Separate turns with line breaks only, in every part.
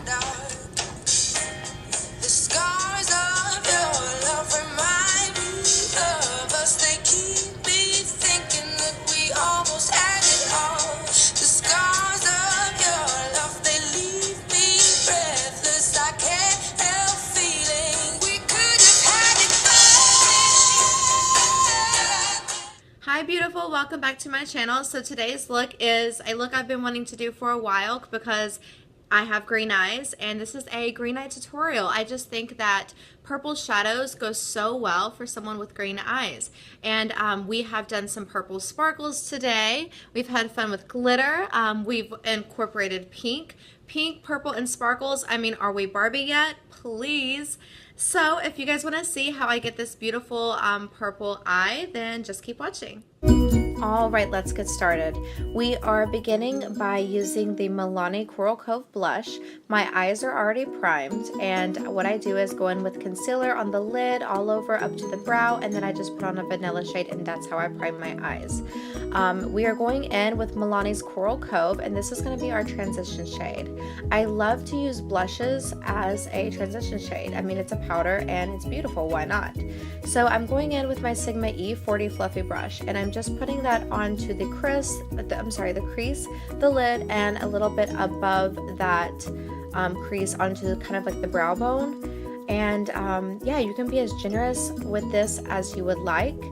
dark. The scars of your love remind me of us. They keep me thinking that we almost had it all. The scars of your love, they leave me breathless. I can't help feeling we could have had it back.
Hi beautiful, welcome back to my channel. So today's look is a look I've been wanting to do for a while because I have green eyes, and this is a green eye tutorial. I just think that purple shadows go so well for someone with green eyes. And we have done some purple sparkles today. We've had fun with glitter. We've incorporated pink, purple, and sparkles. I mean, are we Barbie yet? Please. So if you guys want to see how I get this beautiful purple eye, then just keep watching. All right, let's get started. We are beginning by using the Milani Coral Cove blush. My eyes are already primed, and what I do is go in with concealer on the lid, all over up to the brow, and then I just put on a vanilla shade, and that's how I prime my eyes. We are going in with Milani's Coral Cove, and this is going to be our transition shade. I love to use blushes as a transition shade. I mean, it's a powder and it's beautiful, why not? So I'm going in with my Sigma E40 fluffy brush, and I'm just putting that onto the crease, the lid, and a little bit above that crease onto kind of like the brow bone. And yeah, you can be as generous with this as you would like.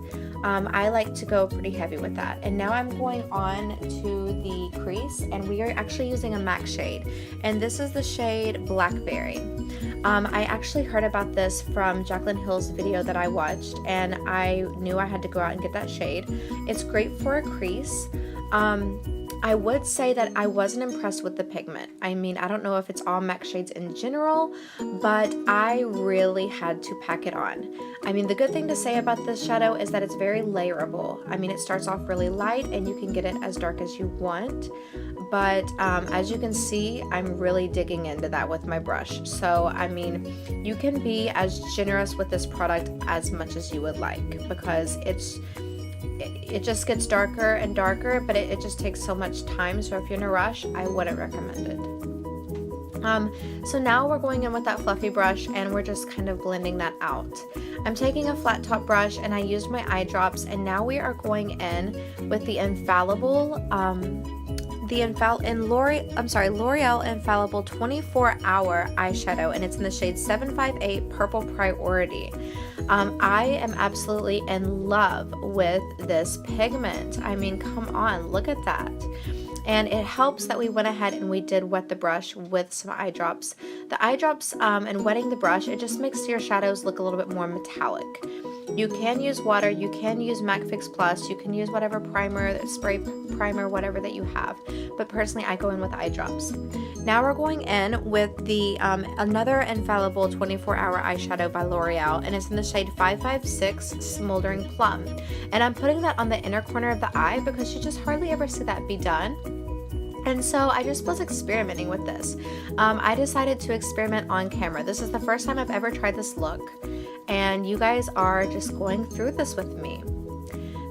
I like to go pretty heavy with that. And now I'm going on to the crease, and we are actually using a MAC shade, and this is the shade Blackberry. I actually heard about this from Jaclyn Hill's video that I watched, and I knew I had to go out and get that shade. It's great for a crease. I would say that I wasn't impressed with the pigment. I mean, I don't know if it's all MAC shades in general, but I really had to pack it on. I mean, the good thing to say about this shadow is that it's very layerable. I mean, it starts off really light and you can get it as dark as you want. But as you can see, I'm really digging into that with my brush. So, I mean, you can be as generous with this product as much as you would like, because it just gets darker and darker, but it just takes so much time. So if you're in a rush, I wouldn't recommend it. So now we're going in with that fluffy brush, and we're just kind of blending that out. I'm taking a flat top brush, and I used my eye drops, and now we are going in with the Infallible, L'Oreal Infallible 24-hour eyeshadow, and it's in the shade 758 Purple Priority. I am absolutely in love with this pigment. I mean, come on, look at that. And it helps that we went ahead and we did wet the brush with some eye drops. The eye drops and wetting the brush, it just makes your shadows look a little bit more metallic. You can use water, you can use MAC Fix Plus, you can use whatever primer, spray primer, whatever that you have. But personally, I go in with eye drops. Now we're going in with the another Infallible 24-hour eyeshadow by L'Oreal, and it's in the shade 556 Smoldering Plum. And I'm putting that on the inner corner of the eye because you just hardly ever see that be done. And so I just was experimenting with this. I decided to experiment on camera. This is the first time I've ever tried this look, and you guys are just going through this with me.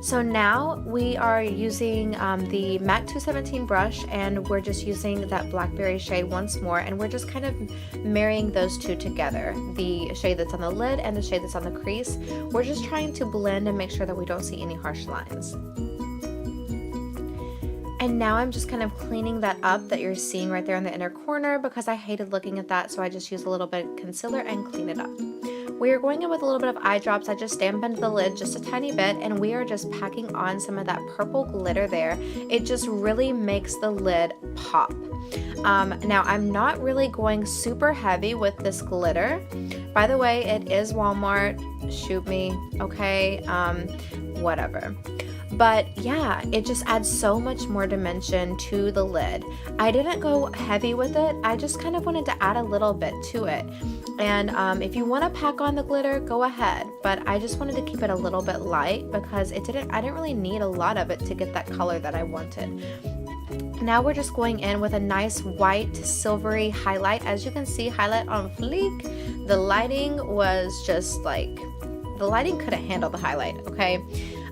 So now we are using the MAC 217 brush, and we're just using that Blackberry shade once more, and we're just kind of marrying those two together, the shade that's on the lid and the shade that's on the crease. We're just trying to blend and make sure that we don't see any harsh lines. And now I'm just kind of cleaning that up that you're seeing right there in the inner corner, because I hated looking at that, so I just use a little bit of concealer and clean it up. We are going in with a little bit of eye drops. I just dampened the lid just a tiny bit, and we are just packing on some of that purple glitter there. It just really makes the lid pop. Now I'm not really going super heavy with this glitter. By the way, it is Walmart. Shoot me, okay? Whatever. But yeah, it just adds so much more dimension to the lid. I didn't go heavy with it. I just kind of wanted to add a little bit to it. And if you want to pack on the glitter, go ahead. But I just wanted to keep it a little bit light because I didn't really need a lot of it to get that color that I wanted. Now we're just going in with a nice white silvery highlight. As you can see, highlight on fleek. The lighting was just like, the lighting couldn't handle the highlight, okay?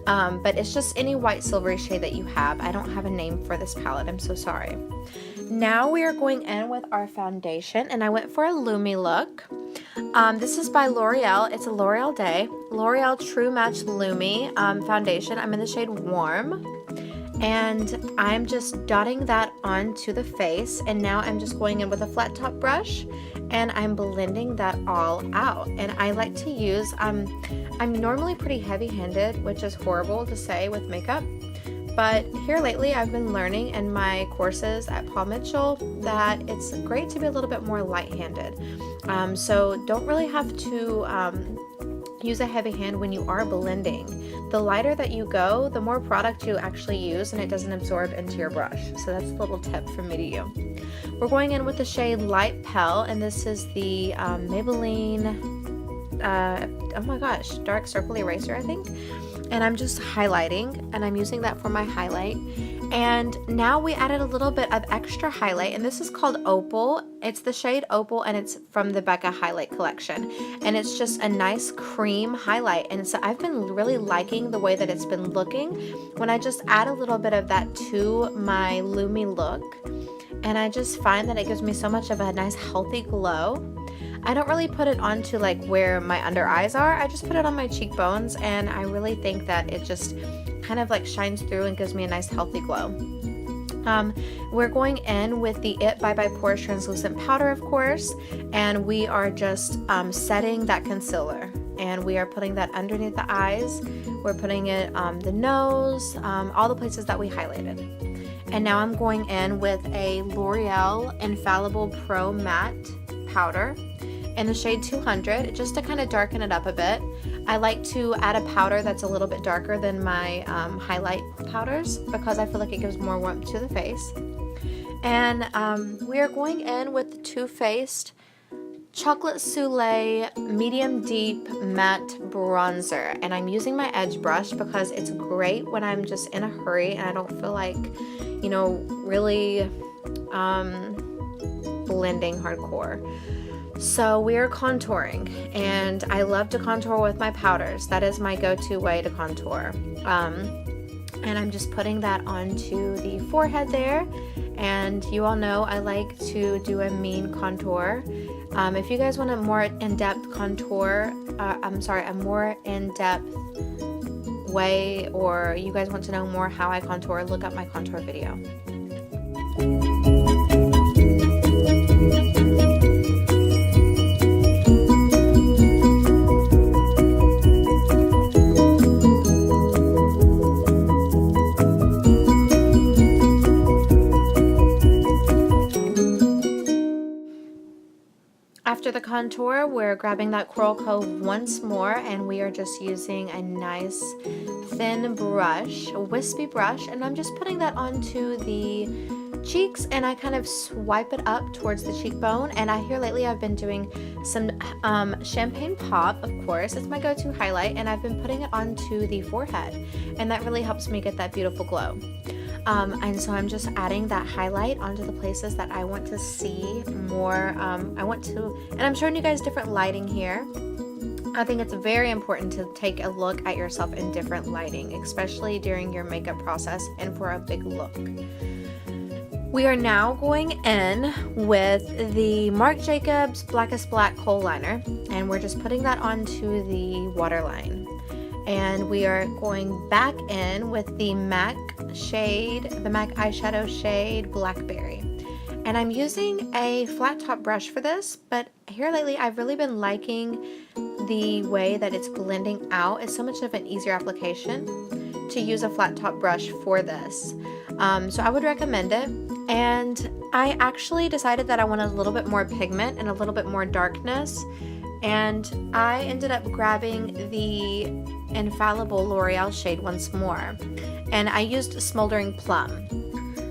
But it's just any white silvery shade that you have. I don't have a name for this palette, I'm so sorry. Now we are going in with our foundation, and I went for a Lumi look. This is by L'Oreal. It's a L'Oreal Day. L'Oreal True Match Lumi foundation. I'm in the shade Warm. And I'm just dotting that onto the face, and now I'm just going in with a flat top brush and I'm blending that all out. And I like to use, I'm normally pretty heavy-handed, which is horrible to say with makeup, but here lately I've been learning in my courses at Paul Mitchell that it's great to be a little bit more light-handed. So don't really have to use a heavy hand when you are blending. The lighter that you go, the more product you actually use and it doesn't absorb into your brush. So that's a little tip from me to you. We're going in with the shade Light Pale, and this is the Maybelline, oh my gosh, Dark Circle Eraser, I think. And I'm just highlighting, and I'm using that for my highlight. And now we added a little bit of extra highlight, and this is called Opal. It's the shade Opal, and it's from the Becca Highlight Collection. And it's just a nice cream highlight. And so I've been really liking the way that it's been looking when I just add a little bit of that to my Lumi look. And I just find that it gives me so much of a nice healthy glow. I don't really put it onto like where my under eyes are. I just put it on my cheekbones, and I really think that it just kind of like shines through and gives me a nice healthy glow. We're going in with the It by Pores translucent powder, of course, and we are just setting that concealer, and we are putting that underneath the eyes. We're putting it the nose, all the places that we highlighted. And now I'm going in with a L'Oreal Infallible Pro Matte powder in the shade 200, just to kind of darken it up a bit. I like to add a powder that's a little bit darker than my highlight powders because I feel like it gives more warmth to the face. And we are going in with the Too Faced Chocolate Soleil Medium Deep Matte Bronzer. And I'm using my edge brush because it's great when I'm just in a hurry and I don't feel like, you know, really blending hardcore. So we are contouring, and I love to contour with my powders. That is my go-to way to contour. And I'm just putting that onto the forehead there. And you all know I like to do a mean contour. If you guys want a more in-depth contour, a more in-depth way, or you guys want to know more how I contour, look up my contour video. After the contour, we're grabbing that Coral Cove once more, and we are just using a nice thin brush, a wispy brush, and I'm just putting that onto the cheeks, and I kind of swipe it up towards the cheekbone. And here lately I've been doing some Champagne Pop, of course. It's my go-to highlight, and I've been putting it onto the forehead, and that really helps me get that beautiful glow. And so I'm just adding that highlight onto the places that I want to see more. And I'm showing you guys different lighting here. I think it's very important to take a look at yourself in different lighting, especially during your makeup process and for a big look. We are now going in with the Marc Jacobs Blackest Black Kohl Liner, and we're just putting that onto the waterline. And we are going back in with the MAC eyeshadow shade Blackberry. And I'm using a flat top brush for this, but here lately I've really been liking the way that it's blending out. It's so much of an easier application to use a flat top brush for this. So I would recommend it. And I actually decided that I wanted a little bit more pigment and a little bit more darkness. And I ended up grabbing the Infallible L'Oreal shade once more. And I used Smoldering Plum.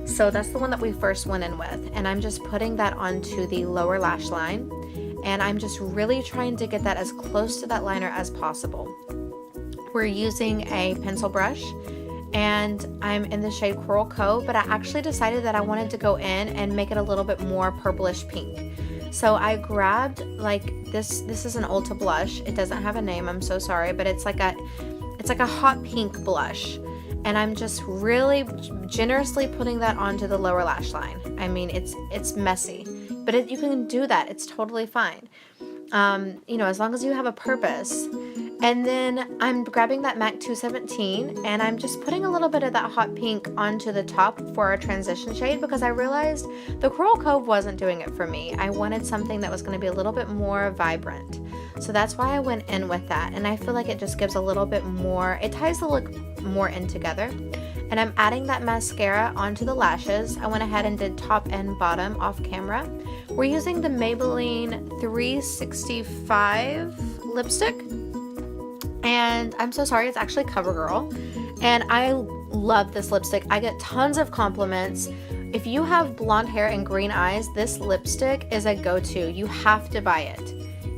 So that's the one that we first went in with. And I'm just putting that onto the lower lash line. And I'm just really trying to get that as close to that liner as possible. We're using a pencil brush. And I'm in the shade Coral Cove, but I actually decided that I wanted to go in and make it a little bit more purplish pink. So I grabbed like this is an Ulta blush. It doesn't have a name, I'm so sorry, but it's like a hot pink blush. and I'm just really generously putting that onto the lower lash line. I mean, it's messy, but you can do that. It's totally fine. You know, as long as you have a purpose. And then I'm grabbing that MAC 217 and I'm just putting a little bit of that hot pink onto the top for our transition shade, because I realized the Coral Cove wasn't doing it for me. I wanted something that was going to be a little bit more vibrant. So that's why I went in with that, and I feel like it just gives a little bit more, it ties the look more in together. And I'm adding that mascara onto the lashes. I went ahead and did top and bottom off camera. We're using the Maybelline 365 lipstick. And I'm so sorry, it's actually CoverGirl. And I love this lipstick. I get tons of compliments. If you have blonde hair and green eyes, this lipstick is a go-to. You have to buy it.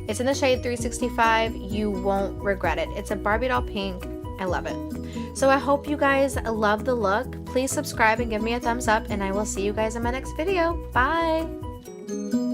It's in the shade 365. You won't regret it. It's a Barbie doll pink. I love it. So I hope you guys love the look. Please subscribe and give me a thumbs up, and I will see you guys in my next video. Bye!